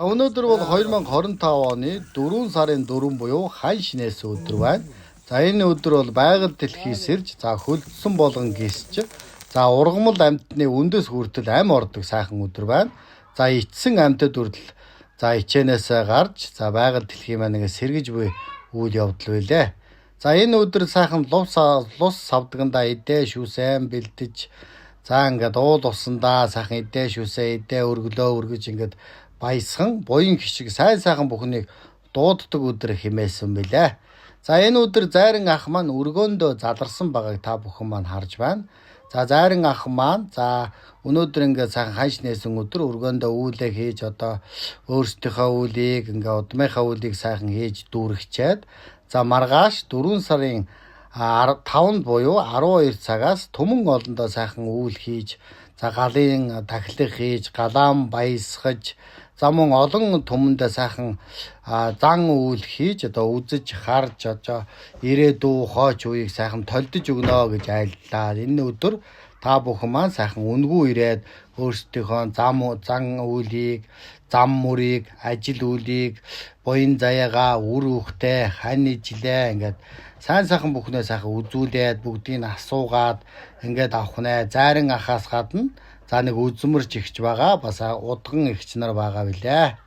Өнөөдөр бол 2025 оны 4 сарын 4 буюу хан шинээс өдөр байна. За энэ өдөр бол байгаль дэлхийс ирж хөлдсөн болгон гисч ургамал амьтны үндэс хүртэл ам ордог сайхан өдөр байна. За эцсэн амьтад хүртэл ичээнээс гарч байгаль дэлхийн маань сэргэж буй үйл явдал байлээ. За энэ өдөр сайхан лус савдганда идэ шүүсэн бэлдэж ингээд уул усандаа сайхан идэ шүүсээ идэ өргөлөө өргөж ингээд баясхан буян хишиг сайхан бүхнийг дууддаг өдөр хэмээсэн бэлээ. За энэ өдөр Зайран ах маань өргөөндөө задарсан байгааг та бүхэн маань харж байна. За Зайран ах маань өнөөдөр ингээд сайхан хан шинээсэн өдөр өргөөндөө үүлээ хийж өөрсдийнхөө үүлийг удмынхаа үүлийг сайхан хийж дүүргчээд маргааш 4 сарын 5 буюу 12 цагаас түмэн олондоо сайхан үйл хийж галын тахилах хийж галаам баясгаж мөн олон түмэндээ сайхан зан үйл хийж үзэж харж ирээдүй хойч үеийг сайхан толдож өгнө гэж айллаа. Энэ өдөр та бүхэн маань сайхан үнгүй ирээд өөрсдийнхөө зан үйлийг, зам мөрийг, ажил үйлийг, буян заяагаа, үр хөвгтэй, хань ижилээ ингээд сайхан бүхнээ сайхан үзүүлээд бүгдийг асуугаад ингээд авах нэ. Зайран ахаас гадна нэг үзмэрч ихч байгаа бас удган ихч нар байгаа билээ.